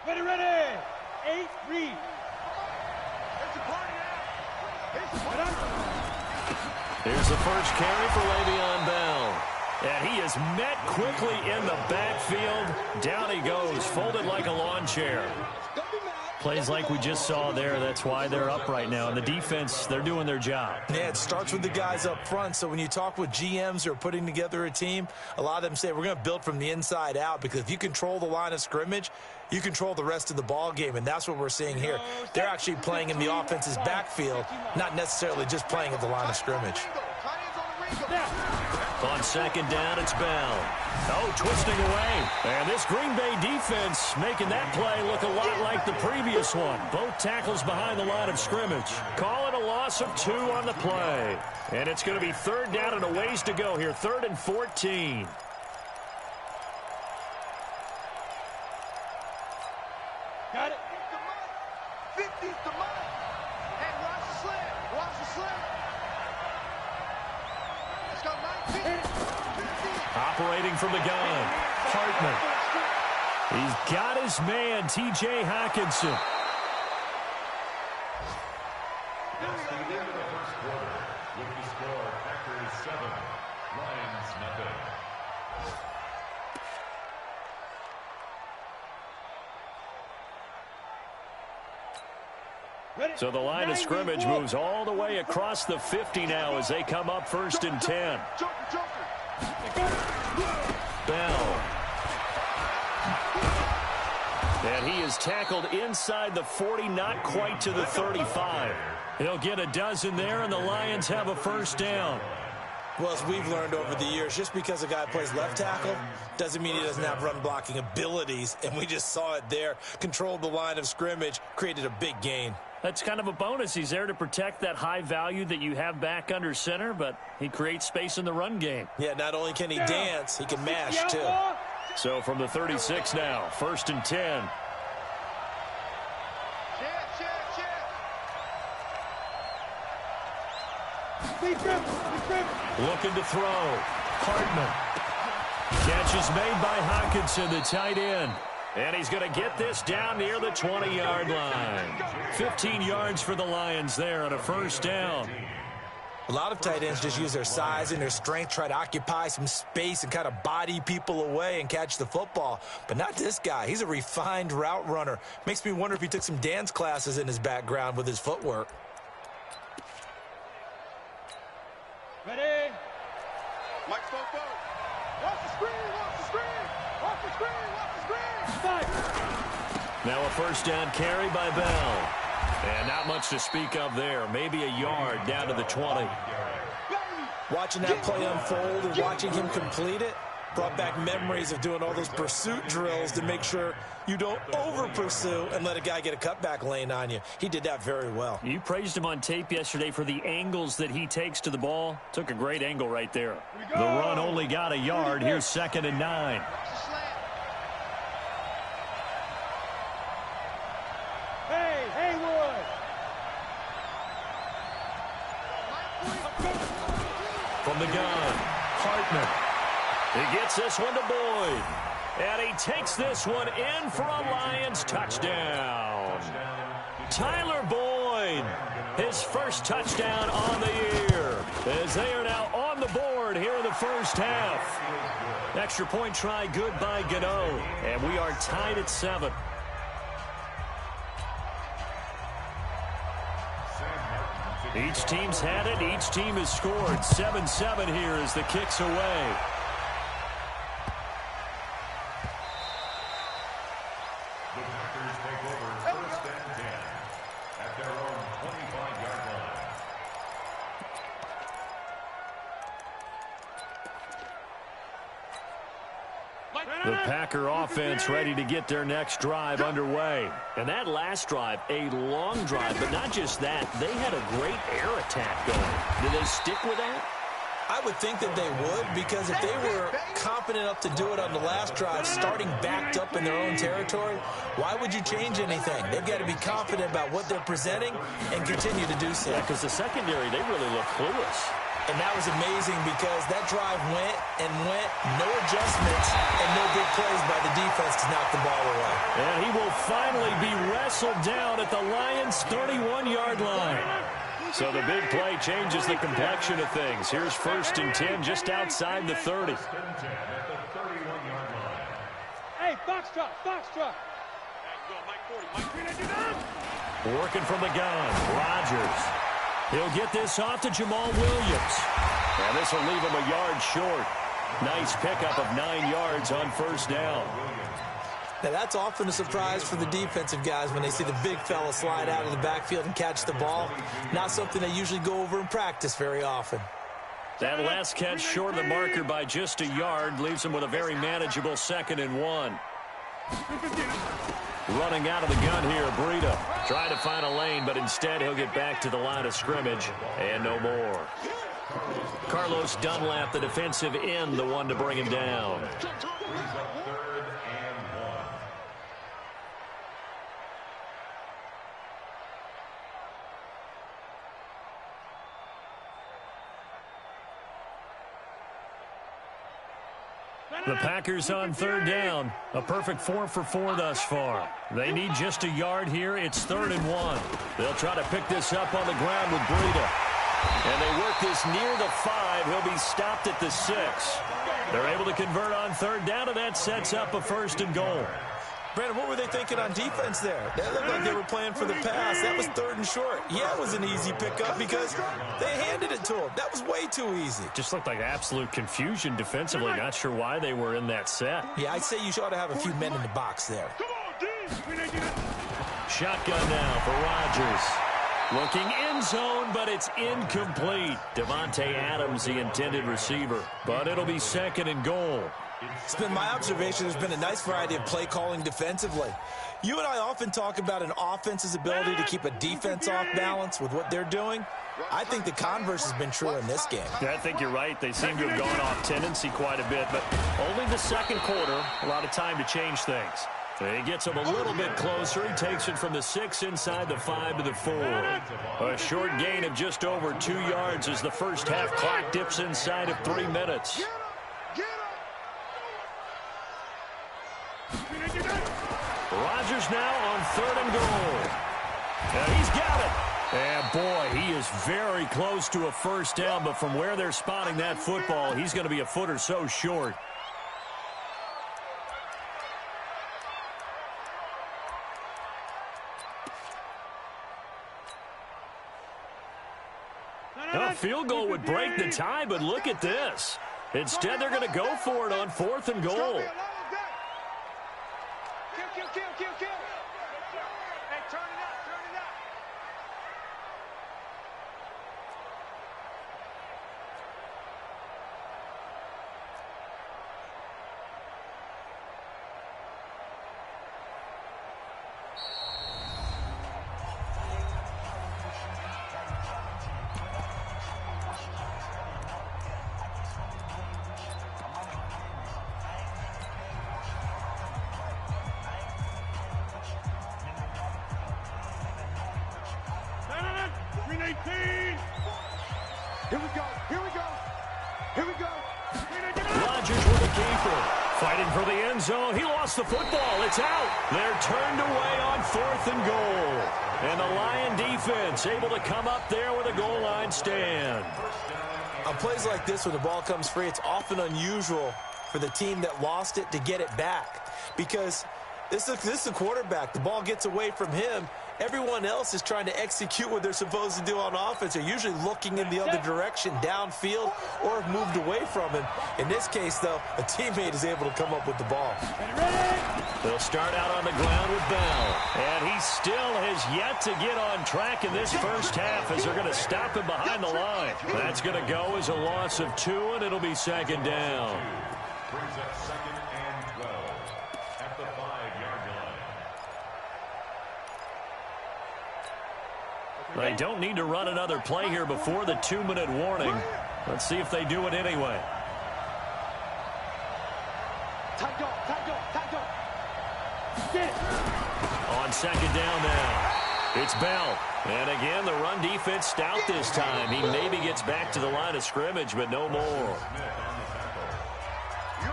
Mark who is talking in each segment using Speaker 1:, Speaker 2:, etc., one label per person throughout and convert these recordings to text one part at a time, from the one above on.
Speaker 1: Ready. 8, read.
Speaker 2: Here's the first carry for Le'Veon Bell. And he is met quickly in the backfield. Down he goes, folded like a lawn chair. Plays like we just saw there. That's why they're up right now. And the defense, they're doing their job.
Speaker 3: Yeah, it starts with the guys up front. So when you talk with GMs who are putting together a team, a lot of them say we're going to build from the inside out, because if you control the line of scrimmage, you control the rest of the ball game, and that's what we're seeing here. They're actually playing in the offense's backfield, not necessarily just playing at the line of scrimmage.
Speaker 2: On second down, it's Bell. Oh, twisting away. And this Green Bay defense making that play look a lot like the previous one. Both tackles behind the line of scrimmage. Call it a loss of 2 on the play. And it's going to be third down and a ways to go here. 3rd and 14.
Speaker 1: Got it.
Speaker 4: 50's the mark. And watch the slant. Watch the slant. Let's go, 19.
Speaker 2: Operating from the gun, Hartman. He's got his man, T.J. Hockenson.
Speaker 5: That's the end of the first quarter. With the score, Packers 7, Lions nothing.
Speaker 2: So the line of scrimmage moves all the way across the 50 now as they come up 1st and 10. Bell. And he is tackled inside the 40, not quite to the 35. He'll get a dozen there, and the Lions have a first down.
Speaker 3: Well, as we've learned over the years, just because a guy plays left tackle doesn't mean he doesn't have run-blocking abilities, and we just saw it there. Controlled the line of scrimmage, created a big gain.
Speaker 2: That's kind of a bonus. He's there to protect that high value that you have back under center, but he creates space in the run game.
Speaker 3: Yeah, not only can he dance, he can mash, too.
Speaker 2: So from the 36 now, 1st and 10. Looking to throw. Hartman. Catch is made by Hockenson, the tight end. And he's going to get this down near the 20-yard line. 15 yards for the Lions there on a first down.
Speaker 3: A lot of tight ends just use their size and their strength, try to occupy some space and kind of body people away and catch the football. But not this guy. He's a refined route runner. Makes me wonder if he took some dance classes in his background with his footwork.
Speaker 1: Ready.
Speaker 4: Mike spoke forward. Watch the screen, watch the screen. Watch the screen, watch the screen.
Speaker 2: Now a first down carry by Bell. And not much to speak of there. Maybe a yard down to the 20.
Speaker 3: Watching that play unfold and watching him complete it brought back memories of doing all those pursuit drills to make sure you don't over-pursue and let a guy get a cutback lane on you. He did that very well.
Speaker 2: You praised him on tape yesterday for the angles that he takes to the ball. Took a great angle right there. The run only got a yard. Here's 2nd and 9. From the gun, Hartman. He gets this one to Boyd. And he takes this one in for a Lions touchdown. Tyler Boyd, his first touchdown on the year, as they are now on the board here in the first half. Extra point try good by Gano, and we are tied at 7. Each team's had it. Each team has scored. 7-7 here as the kick's away.
Speaker 5: The Packers take over 1st and 10 at their own 25-yard line.
Speaker 2: The Packer offense ready to get their next drive underway. And that last drive, a long drive, but not just that. They had a great air attack going. Did they stick with that?
Speaker 3: I would think that they would, because if they were confident enough to do it on the last drive, starting backed up in their own territory, why would you change anything? They've got to be confident about what they're presenting and continue to do so.
Speaker 2: Yeah, because the secondary, they really look clueless.
Speaker 3: And that was amazing because that drive went and went, no adjustments, and no big plays by the defense to knock the ball away.
Speaker 2: And he will finally be wrestled down at the Lions' 31-yard line. So the big play changes the complexion of things. Here's 1st and 10 just outside the 30.
Speaker 1: Hey, box truck, box truck.
Speaker 2: Working from the gun, Rodgers. He'll get this off to Jamal Williams. And this will leave him a yard short. Nice pickup of 9 yards on 1st down.
Speaker 3: Now, that's often a surprise for the defensive guys when they see the big fella slide out of the backfield and catch the ball. Not something they usually go over in practice very often.
Speaker 2: That last catch short of the marker by just a yard leaves him with a very manageable 2nd and 1. Running out of the gun here, Breida. Trying to find a lane, but instead he'll get back to the line of scrimmage and no more. Carlos Dunlap, the defensive end, the one to bring him down. The Packers on 3rd down. A perfect 4 for 4 thus far. They need just a yard here. It's 3rd and 1. They'll try to pick this up on the ground with Breida. And they work this near the 5. He'll be stopped at the 6. They're able to convert on 3rd down, and that sets up a 1st and goal.
Speaker 3: Brandon, what were they thinking on defense there? They looked like they were playing for the pass. That was 3rd and short. Yeah, it was an easy pickup because they handed it to him. That was way too easy.
Speaker 2: Just looked like absolute confusion defensively. Not sure why they were in that set.
Speaker 3: Yeah, I'd say you ought to have a few men in the box there.
Speaker 2: Shotgun now for Rodgers. Looking end zone, but it's incomplete. Devontae Adams, the intended receiver. But it'll be 2nd and goal.
Speaker 3: It's been my observation there's been a nice variety of play calling defensively. You and I often talk about an offense's ability to keep a defense off balance with what they're doing. I think the converse has been true in this game.
Speaker 2: Yeah, I think you're right. They seem to have gone off tendency quite a bit, but only the 2nd quarter, a lot of time to change things. He gets him a little bit closer. He takes it from the 6 inside the 5 to the 4. A short gain of just over 2 yards as the first half clock dips inside of 3 minutes. Rodgers now on 3rd and goal. And he's got it. And boy, he is very close to a 1st down, but from where they're spotting that football, he's going to be a foot or so short. A field goal would break the tie, but look at this. Instead, they're going to go for it on 4th and goal.
Speaker 4: Kill. Hey, turn it up, turn it up.
Speaker 2: Rodgers with a keeper. Fighting for the end zone. He lost the football. It's out. They're turned away on 4th and goal. And the Lion defense able to come up there with a goal line stand.
Speaker 3: On plays like this, when the ball comes free, it's often unusual for the team that lost it to get it back. Because this is the quarterback. The ball gets away from him. Everyone else is trying to execute what they're supposed to do on offense. They're usually looking in the other direction, downfield, or have moved away from him. In this case, though, a teammate is able to come up with the ball.
Speaker 2: They'll start out on the ground with Bell. And he still has yet to get on track in this first half as they're going to stop him behind the line. That's going to go as a loss of 2, and it'll be 2nd down.
Speaker 5: Brings up 2nd and 12 at the 5-yard line.
Speaker 2: They don't need to run another play here before the 2-minute warning. Let's see if they do it anyway.
Speaker 1: Tight dog.
Speaker 2: On 2nd down now, it's Bell. And again, the run defense stout this time. He maybe gets back to the line of scrimmage, but no more.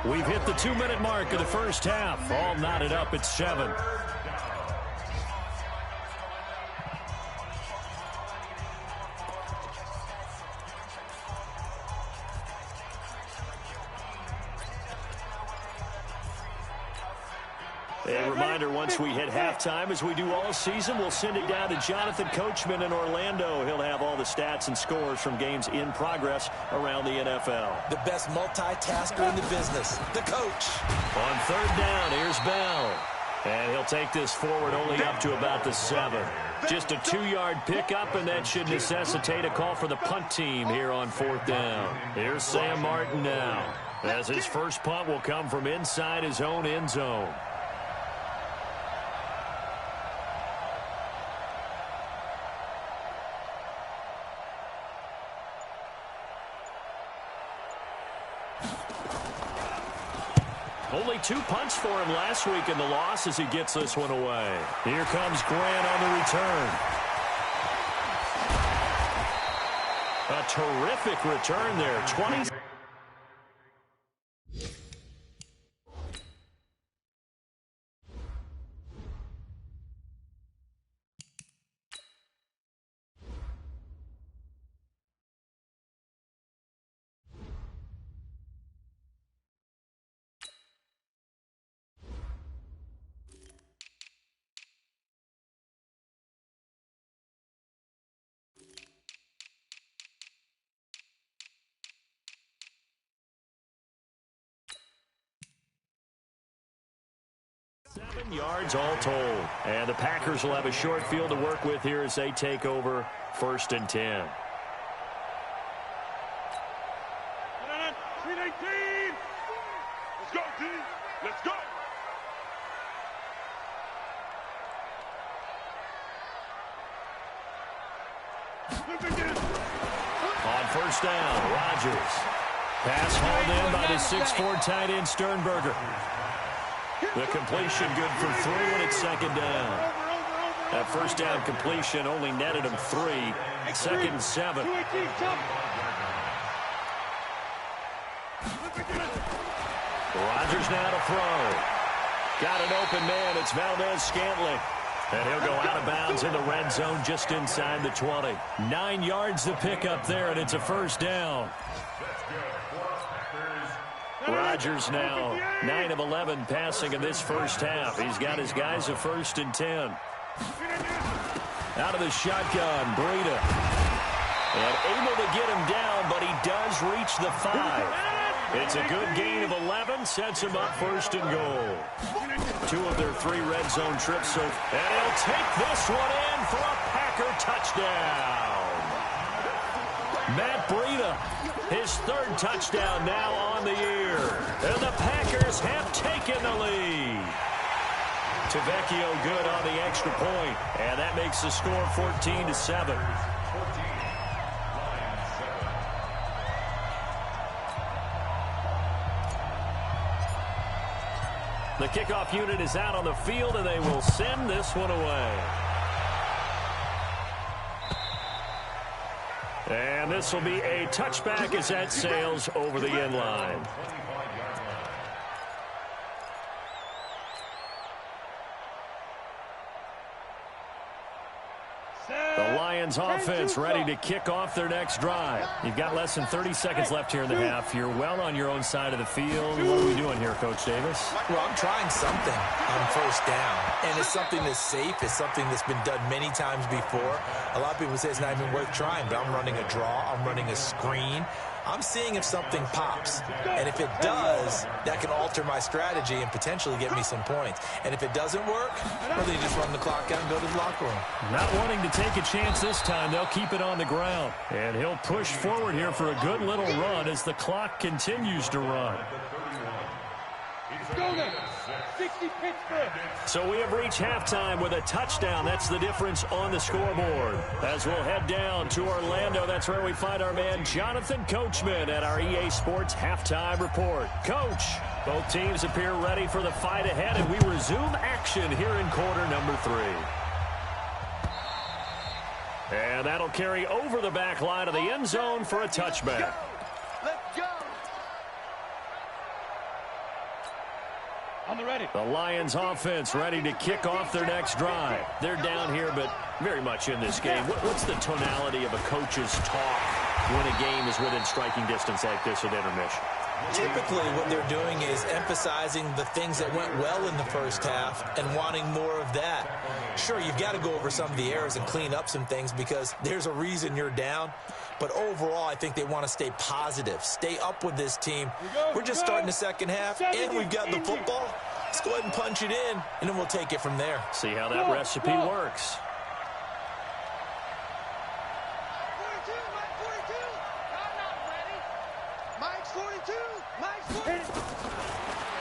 Speaker 2: We've hit the 2-minute mark of the first half. All knotted up at 7. A reminder, once we hit halftime, as we do all season, we'll send it down to Jonathan Coachman in Orlando. He'll have all the stats and scores from games in progress around the NFL.
Speaker 3: The best multitasker in the business, the coach.
Speaker 2: On third down, here's Bell. And he'll take this forward only up to about the 7. Just a 2-yard pickup, and that should necessitate a call for the punt team here on 4th down. Here's Sam Martin now, as his first punt will come from inside his own end zone. Only 2 punts for him last week in the loss as he gets this one away. Here comes Grant on the return. A terrific return there. 20. Seven yards all told. And the Packers will have a short field to work with here as they take over 1st and 10.
Speaker 4: Let's go, team. Let's go.
Speaker 2: On 1st down, Rodgers. Pass hauled in by the 6'4" tight end Sternberger. The completion good for 3 when it's 2nd down. That 1st down completion only netted him 3. 2nd and 7. Rodgers now to throw. Got an open man. It's Valdez-Scantling. And he'll go out of bounds in the red zone just inside the 20. 9 yards to pick up there, and it's a 1st down. Rodgers now 9 of 11 passing in this first half. He's got his guys a 1st and 10. Out of the shotgun, Breida. And able to get him down, but he does reach the 5. It's a good gain of 11, sets him up 1st and goal. 2 of their 3 red zone trips. And he'll take this one in for a Packer touchdown. Matt Breida, his 3rd touchdown now on the year. And the Packers have taken the lead. Tavecchio good on the extra point. And that makes the score 14-7. The kickoff unit is out on the field, and they will send this one away. And this will be a touchback as that sails over the end line. The Lions offense ready to kick off their next drive. You've got less than 30 seconds left here in the half. You're well on your own side of the field. What are we doing here, Coach Davis?
Speaker 3: Well, I'm trying something on 1st down. And it's something that's safe. It's something that's been done many times before. A lot of people say it's not even worth trying, but I'm running a draw. I'm running a screen. I'm seeing if something pops. And if it does, that can alter my strategy and potentially get me some points. And if it doesn't work, well, then you just run the clock out and go to the locker room.
Speaker 2: Not wanting to take a chance this time, they'll keep it on the ground. And he'll push forward here for a good little run as the clock continues to run. So we have reached halftime with a touchdown. That's the difference on the scoreboard. As we'll head down to Orlando, that's where we find our man Jonathan Coachman at our EA Sports Halftime Report. Coach, both teams appear ready for the fight ahead, and we resume action here in quarter number 3. And that'll carry over the back line of the end zone for a touchback.
Speaker 4: Let's go.
Speaker 1: On the ready.
Speaker 2: The Lions offense ready to kick off their next drive. They're down here, but very much in this game. What's the tonality of a coach's talk when a game is within striking distance like this at intermission?
Speaker 3: Typically, what they're doing is emphasizing the things that went well in the first half and wanting more of that. Sure, you've got to go over some of the errors and clean up some things because there's a reason you're down. But overall, I think they want to stay positive, stay up with this team. We're just starting the second half, and we've got the football. Let's go ahead and punch it in, and then we'll take it from there.
Speaker 2: See how that recipe works.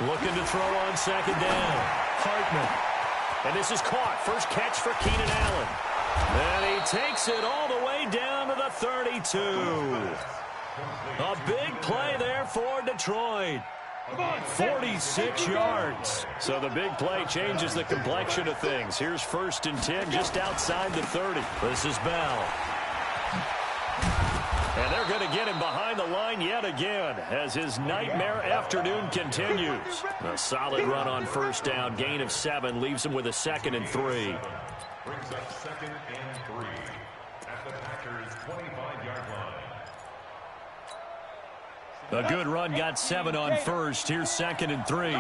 Speaker 2: Looking to throw on second down. Hartman. And this is caught. First catch for Keenan Allen. And he takes it all the way down to the 32. A big play there for Detroit. 46 yards. So the big play changes the complexion of things. Here's 1st and 10 just outside the 30. This is Bell. And they're going to get him behind the line yet again as his nightmare afternoon continues. A solid run on first down. Gain of 7 leaves him with a 2nd and 3.
Speaker 5: Brings up 2nd and 3 at the Packers' 25-yard line.
Speaker 2: A good run got 7 on first. Here's 2nd and 3.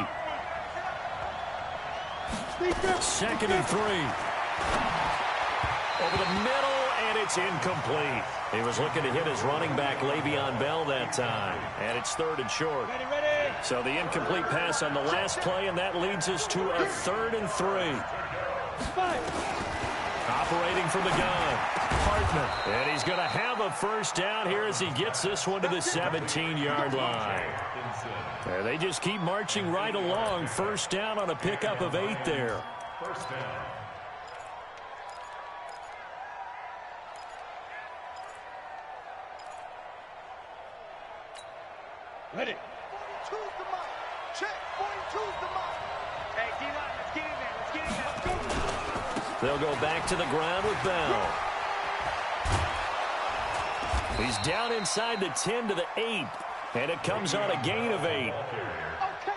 Speaker 2: 2nd and 3. Over the middle, and it's incomplete. He was looking to hit his running back, Le'Veon Bell, that time. And it's 3rd and short. So the incomplete pass on the last play, and that leads us to a 3rd and 3. Operating from the gun, Hartman. And he's going to have a first down here as he gets this one to the 17-yard line. And they just keep marching right along. First down on a pickup of 8 there.
Speaker 5: First down.
Speaker 1: Ready.
Speaker 4: 42's the mark. Check. 42's the mark. Hey, D-line, let's get in there. Let's get in there. Let's go.
Speaker 2: They'll go back to the ground with Bell. He's down inside the 10 to the 8. And it comes on a gain of 8.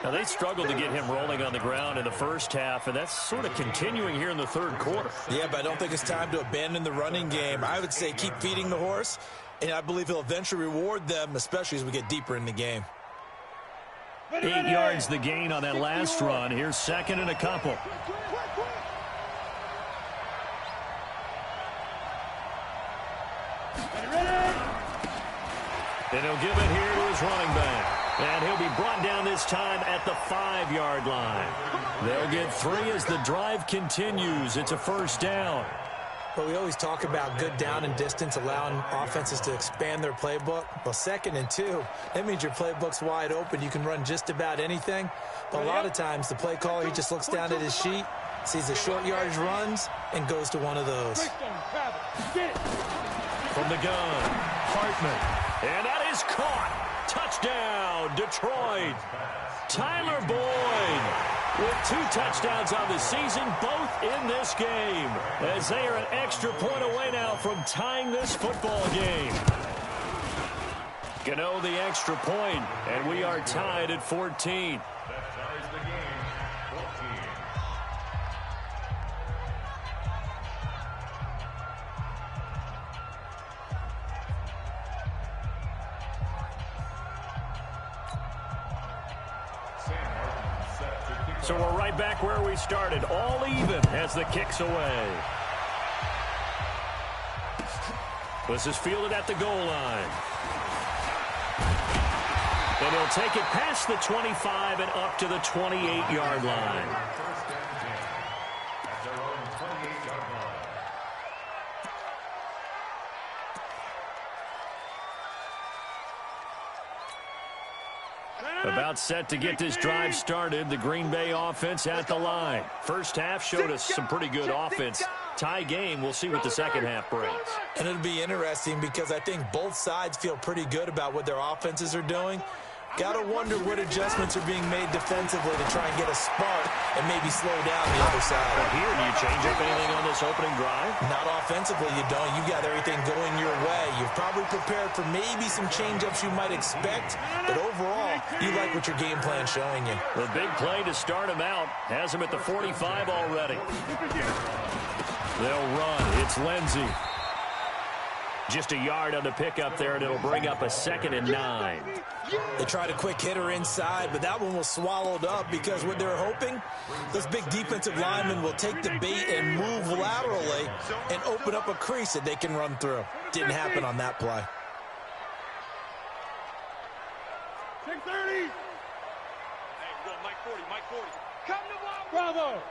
Speaker 2: Now, they struggled to get him rolling on the ground in the first half, and that's sort of continuing here in the 3rd quarter.
Speaker 3: Yeah, but I don't think it's time to abandon the running game. I would say keep feeding the horse, and I believe he'll eventually reward them, especially as we get deeper in the game.
Speaker 2: 8 yards the gain on that last run. Here's 2nd and a couple. And he'll give it here to his running back. And he'll be brought down this time at the 5-yard line. They'll get 3 as the drive continues. It's a first down.
Speaker 3: But we always talk about good down and distance, allowing offenses to expand their playbook. Well, 2nd and 2, that means your playbook's wide open. You can run just about anything. But a lot of times, the play caller, he just looks down at his sheet, sees the short yardage runs, and goes to one of those.
Speaker 2: From the gun, Hartman. And that is caught. Touchdown, Detroit. Tyler Boyd with 2 touchdowns on the season, both in this game, as they are an extra point away now from tying this football game. Gano the extra point, and we are tied at 14.
Speaker 5: That ties the game, 14.
Speaker 2: So we're right back where we started, all even as the kick's away. This is fielded at the goal line. And he'll take it past the 25 and up to the 28-yard line.
Speaker 5: First down 10 at their own 28-yard line.
Speaker 2: About set to get this drive started. The Green Bay offense at the line. First half showed us some pretty good offense. Tie game. We'll see what the second half brings.
Speaker 3: And it'll be interesting because I think both sides feel pretty good about what their offenses are doing. Got to wonder what adjustments are being made defensively to try and get a spark and maybe slow down the other side.
Speaker 2: But here, do you change up anything on this opening drive?
Speaker 3: Not offensively, you don't. You got everything going your way. You've probably prepared for maybe some change-ups you might expect, but overall, you like what your game plan's showing you.
Speaker 2: The big play to start him out has him at the 45 already. They'll run. It's Lindsey. Just a yard on the pickup there, and it'll bring up a 2nd and 9.
Speaker 3: They tried a quick hitter inside, but that one was swallowed up because what they're hoping, this big defensive lineman will take the bait and move laterally and open up a crease that they can run through. Didn't happen on that play.
Speaker 1: 630. Hey, we got Mike 40, Mike 40. Come to my work. Bravo.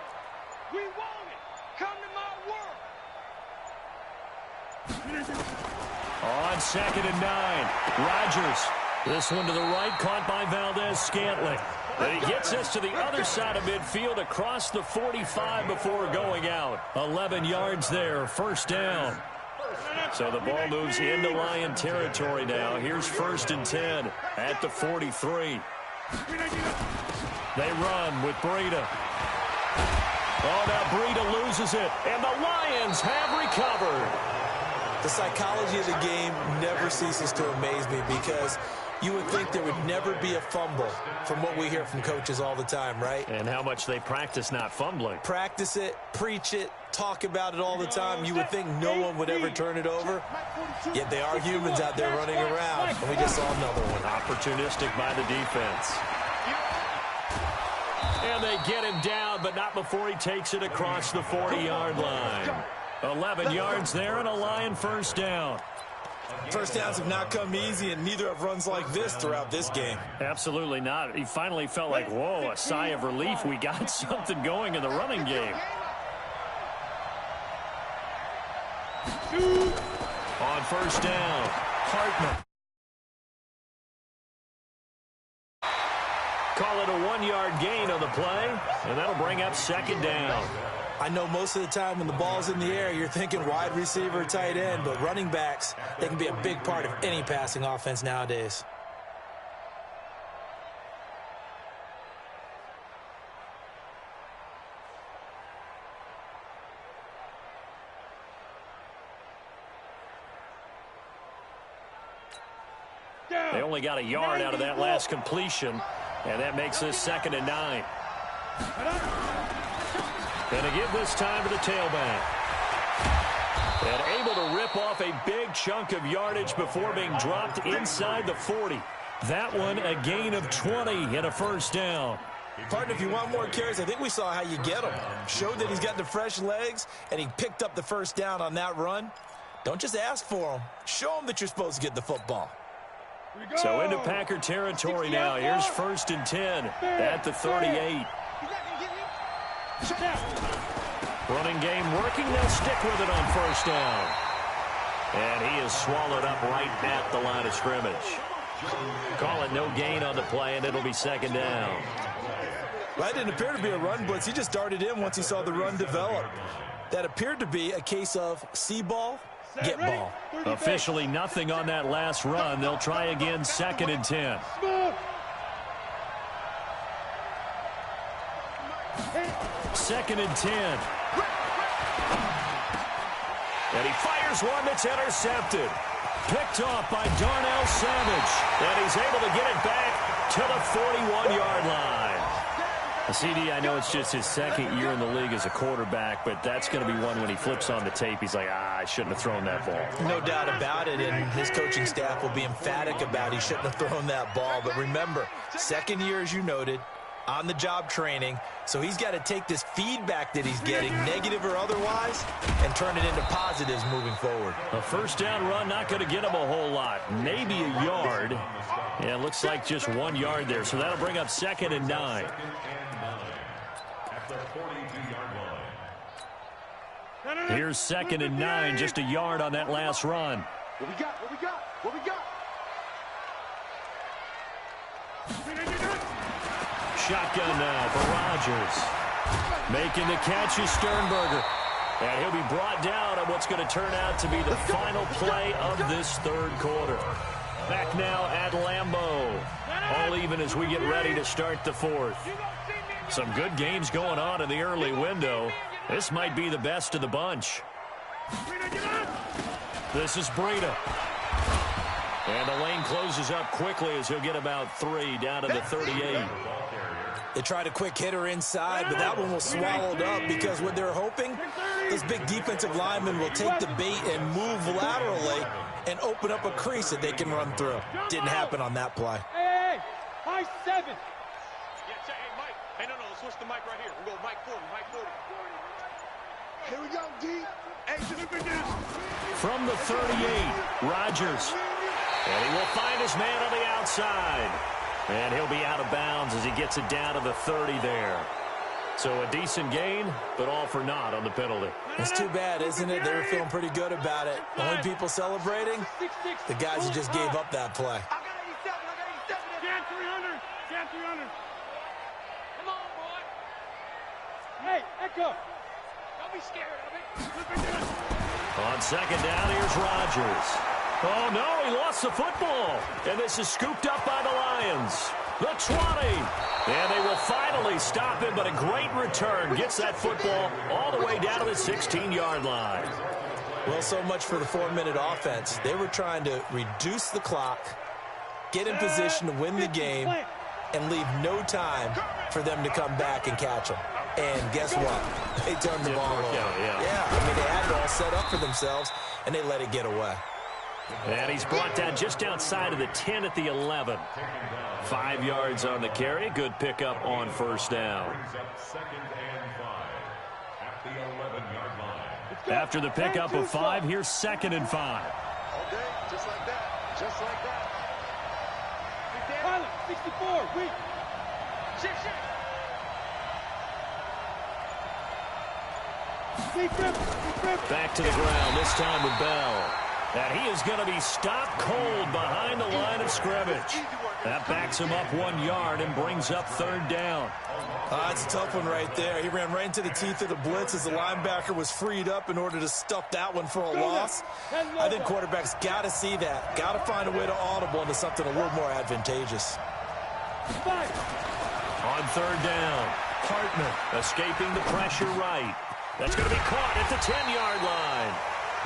Speaker 1: We want it. Come to my work.
Speaker 2: On 2nd and 9, Rodgers. This one to the right, caught by Valdez-Scantling. And he gets us to the other side of midfield across the 45 before going out. 11 yards there, 1st down. So the ball moves into Lion territory now. Here's 1st and 10 at the 43. They run with Breida. Oh, now Breida loses it, and the Lions have recovered.
Speaker 3: The psychology of the game never ceases to amaze me because you would think there would never be a fumble from what we hear from coaches all the time, right?
Speaker 2: And how much they practice not fumbling.
Speaker 3: Practice it, preach it, talk about it all the time. You would think no one would ever turn it over. Yet they are humans out there running around, and we just saw another one.
Speaker 2: Opportunistic by the defense. And they get him down, but not before he takes it across the 40-yard line. 11 yards there and a Lion 1st down.
Speaker 3: First downs have not come easy, and neither have runs like this throughout this game.
Speaker 2: Absolutely not. He finally felt like, whoa, a sigh of relief. We got something going in the running game. On 1st down, Hartman. Call it a 1-yard gain on the play, and that'll bring up 2nd down.
Speaker 3: I know most of the time when the ball's in the air, you're thinking wide receiver, tight end, but running backs, they can be a big part of any passing offense nowadays.
Speaker 2: They only got a yard out of that last completion, and that makes this 2nd and 9. Going to give this time to the tailback. And able to rip off a big chunk of yardage before being dropped inside the 40. That one a gain of 20 and a 1st down.
Speaker 3: Partner, if you want more carries, I think we saw how you get them. Showed that he's got the fresh legs, and he picked up the 1st down on that run. Don't just ask for him. Show him that you're supposed to get the football.
Speaker 2: So into Packer territory now. Here's 1st and 10 at the 38. Running game working. They'll stick with it on 1st down. And he is swallowed up right at the line of scrimmage. Call it no gain on the play, and it'll be 2nd down.
Speaker 3: That didn't appear to be a run blitz. He just darted in once he saw the run develop. That appeared to be a case of see ball, get ball.
Speaker 2: Officially nothing on that last run. They'll try again, 2nd and 10. 2nd and 10. And he fires one that's intercepted. Picked off by Darnell Savage. And he's able to get it back to the 41-yard line. CD, I know it's just his 2nd year in the league as a quarterback, but that's going to be one when he flips on the tape. He's like, I shouldn't have thrown that ball.
Speaker 3: No doubt about it, and his coaching staff will be emphatic about he shouldn't have thrown that ball. But remember, 2nd year, as you noted, on-the-job training, so he's got to take this feedback that he's getting, negative or otherwise, and turn it into positives moving forward.
Speaker 2: A 1st down run not going to get him a whole lot. Maybe a yard. Yeah, it looks like just 1 yard there, so that'll bring up 2nd and 9. Here's 2nd and 9, just a yard on that last run.
Speaker 4: What we got? What we got? What we got?
Speaker 2: Shotgun now for Rodgers. Making the catch is Sternberger. And he'll be brought down on what's going to turn out to be the final play of this 3rd quarter. Back now at Lambeau. All even as we get ready to start the fourth. Some good games going on in the early window. This might be the best of the bunch. This is Breida. And the lane closes up quickly as he'll get about 3 down to the 38.
Speaker 3: They tried a quick hitter inside, but that one was swallowed up because what they're hoping, this big defensive lineman will take the bait and move laterally and open up a crease that they can run through. Didn't happen on that play.
Speaker 1: Hey, high 7. Yeah, hey, Mike. Hey, no, let's switch the mic right here. We'll go Mike 40, Mike 40.
Speaker 4: Here we go, D. Hey,
Speaker 2: from the 38, Rodgers. And he will find his man on the outside. And he'll be out of bounds as he gets it down to the 30 there. So a decent gain, but all for naught on the penalty.
Speaker 3: It's too bad, isn't it? They were feeling pretty good about it. Only people celebrating, the guys who just gave up that play.
Speaker 1: I got 87, I got 87. Jan 300, Jan 300. Come on, boy. Hey, Echo. Don't be scared of it.
Speaker 2: On second down, here's Rodgers. Oh, no, he lost the football. And this is scooped up by the Lions. The 20. And they will finally stop him, but a great return. Gets that football all the way down to the 16-yard line.
Speaker 3: Well, so much for the 4-minute offense. They were trying to reduce the clock, get in position to win the game, and leave no time for them to come back and catch them. And guess what? They turned the ball over. Yeah, I mean, they had it all set up for themselves, and they let it get away.
Speaker 2: And he's brought down just outside of the 10 at the 11. 5 yards on the carry. Good pickup on first down. After the pickup of 5, here's 2nd and 5.
Speaker 4: Okay, just like that. Just like that.
Speaker 1: Pilot, 64, weak.
Speaker 2: Back to the ground, this time with Bell. And he is going to be stopped cold behind the line of scrimmage. That backs him up 1 yard and brings up 3rd down.
Speaker 3: That's a tough one right there. He ran right into the teeth of the blitz as the linebacker was freed up in order to stuff that one for a loss. I think quarterbacks got to see that. Got to find a way to audible into something a little more advantageous.
Speaker 2: On 3rd down, Hartman escaping the pressure right. That's going to be caught at the 10-yard line.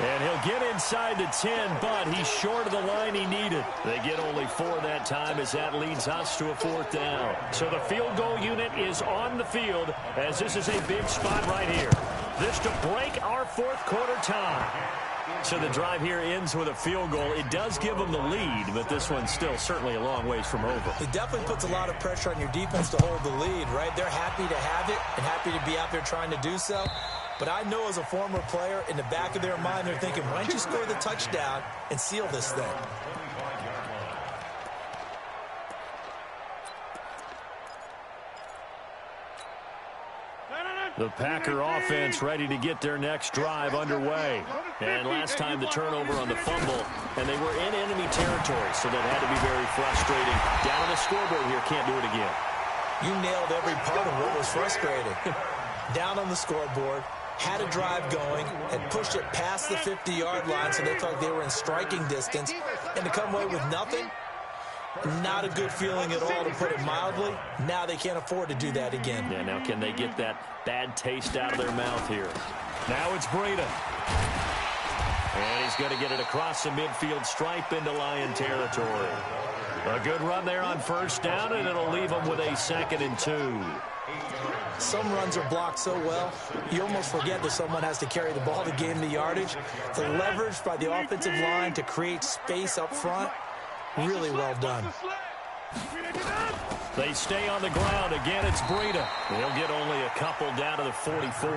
Speaker 2: And he'll get inside the 10, but he's short of the line he needed. They get only 4 that time as that leads us to a 4th down. So the field goal unit is on the field as this is a big spot right here. This to break our 4th quarter tie. So the drive here ends with a field goal. It does give them the lead, but this one's still certainly a long ways from over.
Speaker 3: It definitely puts a lot of pressure on your defense to hold the lead, right? They're happy to have it and happy to be out there trying to do so. But I know as a former player, in the back of their mind, they're thinking, why don't you score the touchdown and seal this thing?
Speaker 2: The Packer offense ready to get their next drive underway. And last time the turnover on the fumble, and they were in enemy territory, so that had to be very frustrating. Down on the scoreboard here, can't do it again.
Speaker 3: You nailed every part of what was frustrating. Down on the scoreboard, had a drive going, had pushed it past the 50-yard line so they felt they were in striking distance, and to come away with nothing, not a good feeling at all, to put it mildly. Now they can't afford to do that again.
Speaker 2: Yeah, now can they get that bad taste out of their mouth here? Now it's Breida. And he's going to get it across the midfield stripe into Lion territory. A good run there on 1st down, and it'll leave them with a 2nd and 2.
Speaker 3: Some runs are blocked so well, you almost forget that someone has to carry the ball to gain the yardage. The leverage by the offensive line to create space up front, really well done.
Speaker 2: They stay on the ground. Again, it's Breida. He'll get only a couple down to the 44.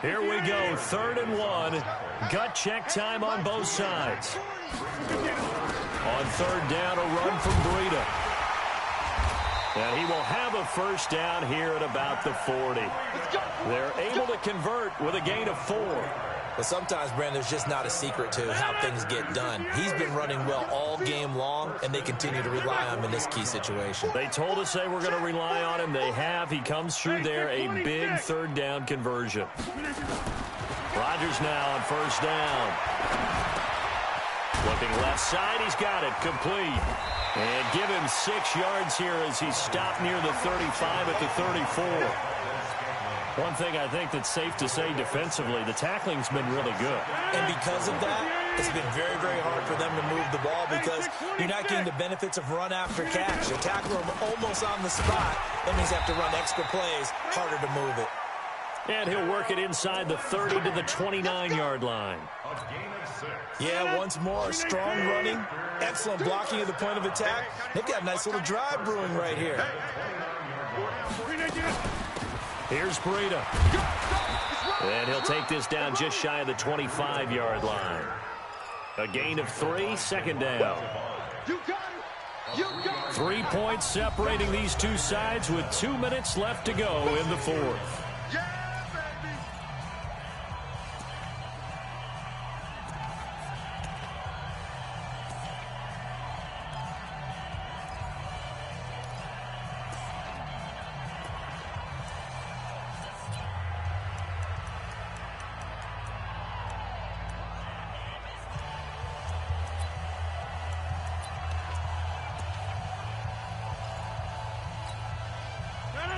Speaker 2: Here we go, 3rd and 1. Gut check time on both sides. On 3rd down, a run from Breida. And he will have a 1st down here at about the 40. They're able to convert with a gain of 4.
Speaker 3: But sometimes, Brandon, there's just not a secret to how things get done. He's been running well all game long, and they continue to rely on him in this key situation.
Speaker 2: They told us they were going to rely on him. They have. He comes through there, a big 3rd down conversion. Rodgers now on 1st down. Looking left side, he's got it, complete. And give him 6 yards here as he stopped near the 35 at the 34. One thing I think that's safe to say defensively, the tackling's been really good.
Speaker 3: And because of that, it's been very, very hard for them to move the ball because you're not getting the benefits of run after catch. You tackle them almost on the spot. That means you have to run extra plays, harder to move it.
Speaker 2: And he'll work it inside the 30 to the 29-yard line.
Speaker 3: Yeah, once more, strong running, excellent blocking at the point of attack. They've got a nice little drive brewing right here.
Speaker 2: Here's Breida. And he'll take this down just shy of the 25-yard line. A gain of 3, second down. 3 points separating these two sides with 2 minutes left to go in the fourth.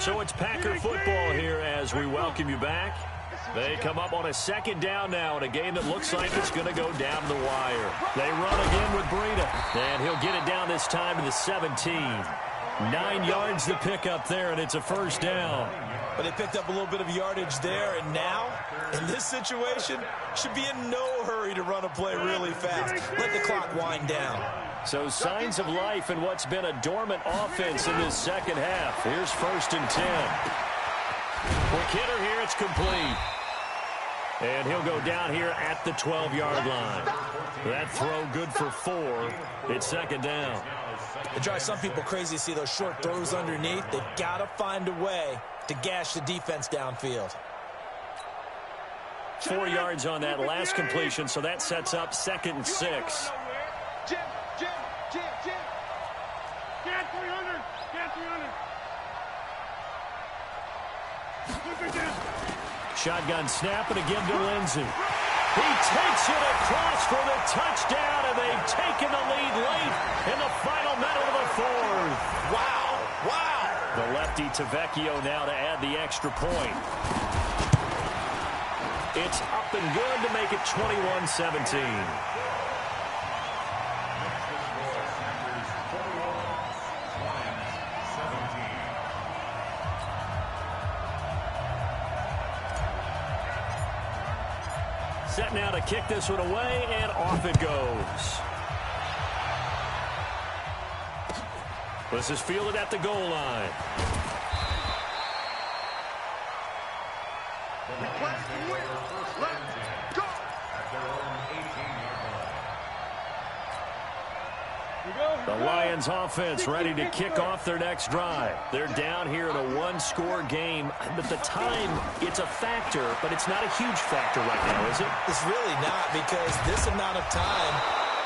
Speaker 2: So it's Packer football here as we welcome you back. They come up on a second down now in a game that looks like it's going to go down the wire. They run again with Breida, and he'll get it down this time to the 17. 9 yards to pick up there, and it's a first down.
Speaker 3: But they picked up a little bit of yardage there, and now, in this situation, should be in no hurry to run a play really fast. Let the clock wind down.
Speaker 2: So signs of life in what's been a dormant offense in this second half. Here's 1st and 10. Quick hitter here, it's complete. And he'll go down here at the 12-yard line. That throw good for 4. It's second down.
Speaker 3: It drives some people crazy to see those short throws underneath. They've got to find a way to gash the defense downfield.
Speaker 2: 4 yards on that last completion, so that sets up 2nd and 6.
Speaker 1: Get 300. Get 300.
Speaker 2: Shotgun snap and again to Lindsey. He takes it across for the touchdown, and they've taken the lead late in the final minute of the fourth.
Speaker 3: Wow. Wow.
Speaker 2: The lefty to Vecchio now to add the extra point. It's up and good to make it 21-17. Set now to kick this one away, and off it goes. This is fielded at the goal line. The Lions offense ready to kick off their next drive. They're down here in a one-score game. At the time, it's a factor, but it's not a huge factor right now, is it?
Speaker 3: It's really not, because this amount of time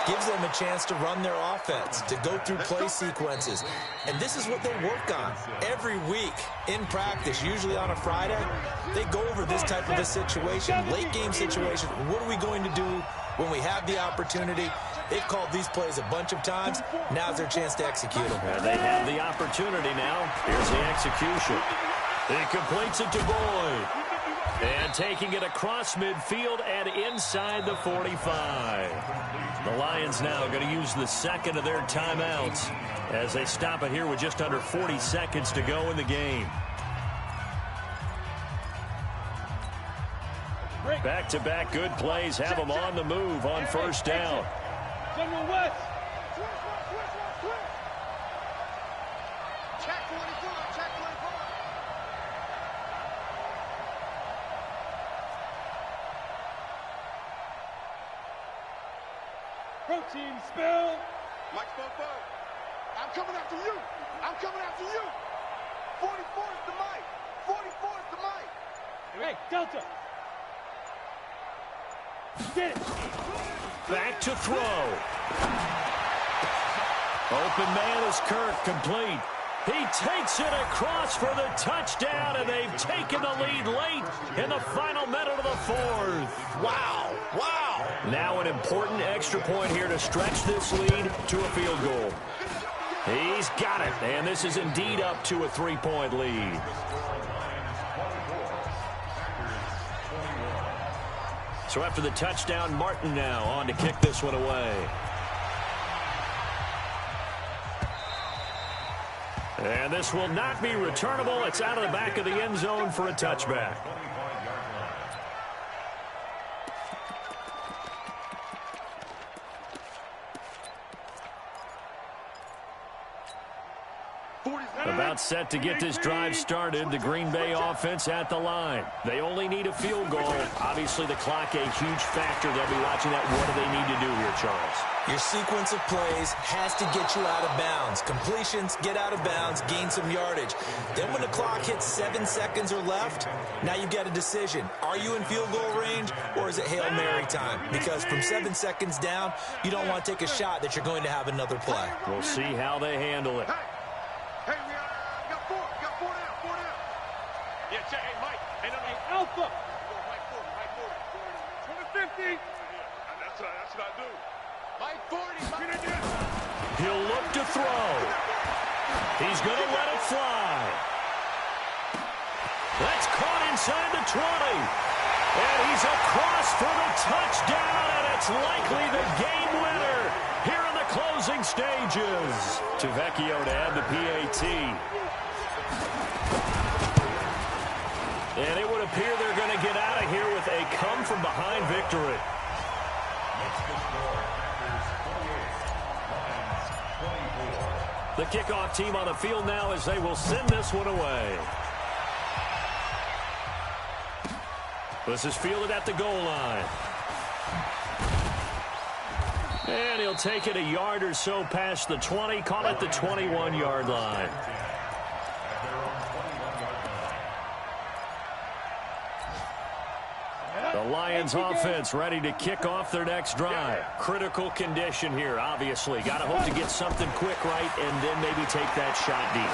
Speaker 3: gives them a chance to run their offense, to go through play sequences. And this is what they work on every week in practice, usually on a Friday. They go over this type of a situation, late-game situation. What are we going to do when we have the opportunity? They've called these plays a bunch of times. Now's their chance to execute them.
Speaker 2: And they have the opportunity now. Here's the execution. He completes it to Boyd. And taking it across midfield and inside the 45. The Lions now going to use the second of their timeouts as they stop it here with just under 40 seconds to go in the game. Back-to-back good plays have them on the move on first down.
Speaker 1: General West.
Speaker 4: Check 24. Check 24.
Speaker 1: Protein spill.
Speaker 4: Mike Fofo. I'm coming after you. I'm coming after you. 44 is the mic. 44 is the mic.
Speaker 1: Hey, Delta. Get it.
Speaker 2: Back to throw. Open man is Kirk, complete. He takes it across for the touchdown, and they've taken the lead late in the final minute of the fourth.
Speaker 3: Wow, wow.
Speaker 2: Now an important extra point here to stretch this lead to a field goal. He's got it, and this is indeed up to a 3-point lead. So after the touchdown, Martin now on to kick this one away. And this will not be returnable. It's out of the back of the end zone for a touchback. About set to get this drive started. The Green Bay offense at the line. They only need a field goal. Obviously, the clock a huge factor. They'll be watching that. What do they need to do here, Charles?
Speaker 3: Your sequence of plays has to get you out of bounds. Completions, get out of bounds, gain some yardage. Then when the clock hits 7 seconds or left, now you've got a decision. Are you in field goal range, or is it Hail Mary time? Because from 7 seconds down, you don't want to take a shot that you're going to have another play.
Speaker 2: We'll see how they handle it.
Speaker 4: Hey, we got four down.
Speaker 1: Yeah, check. Hey, Mike. Hey, Alpha. Mike 40. 20-50. That's what I do.
Speaker 4: Mike 40.
Speaker 2: He'll look to throw. He's going to let it fly. That's caught inside the 20. And he's across for the touchdown, and it's likely the game winner here in the closing stages. To Vecchio to add the PAT. And it would appear they're going to get out of here with a come-from-behind victory. The kickoff team on the field now as they will send this one away. This is fielded at the goal line. And he'll take it a yard or so past the 20, call it the 21-yard line. The Lions offense ready to kick off their next drive. Critical condition here, obviously. Got to hope to get something quick right and then maybe take that shot deep.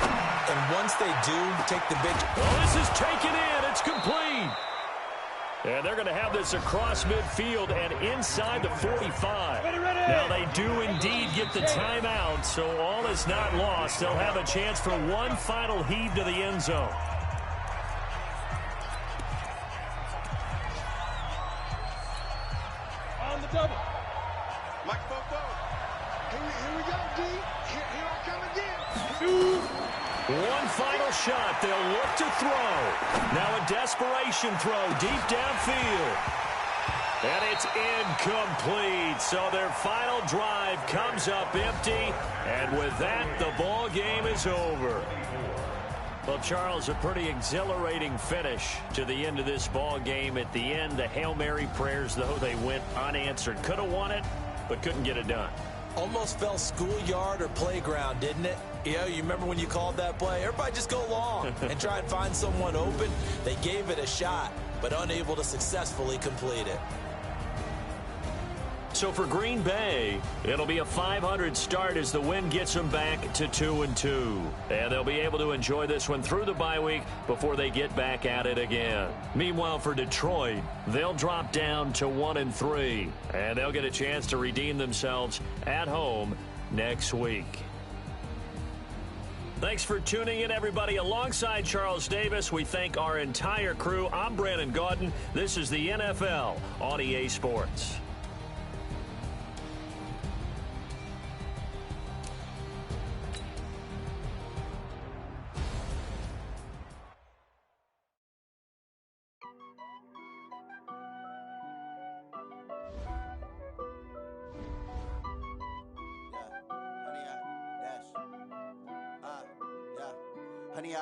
Speaker 3: And once they do, take the big...
Speaker 2: Oh, this is taken in. It's complete. And they're going to have this across midfield and inside the 45. Now, they do indeed get the timeout, so all is not lost. They'll have a chance for one final heave to the end zone.
Speaker 1: On the double.
Speaker 4: Mike Bobo. Here we go, D. Here I come again.
Speaker 2: One final shot. They'll look to throw. Now a desperation throw deep downfield. And it's incomplete. So their final drive comes up empty. And with that, the ball game is over. Well, Charles, a pretty exhilarating finish to the end of this ball game. At the end, the Hail Mary prayers, though, they went unanswered. Could have won it, but couldn't get it done.
Speaker 3: Almost fell schoolyard or playground, didn't it? You remember when you called that play? Everybody just go long and try and find someone open. They gave it a shot, but unable to successfully complete it.
Speaker 2: So for Green Bay, it'll be a .500 start as the win gets them back to 2-2. And they'll be able to enjoy this one through the bye week before they get back at it again. Meanwhile, for Detroit, they'll drop down to 1-3. And they'll get a chance to redeem themselves at home next week. Thanks for tuning in, everybody. Alongside Charles Davis, we thank our entire crew. I'm Brandon Gaudin. This is the NFL on EA Sports.
Speaker 6: Honey,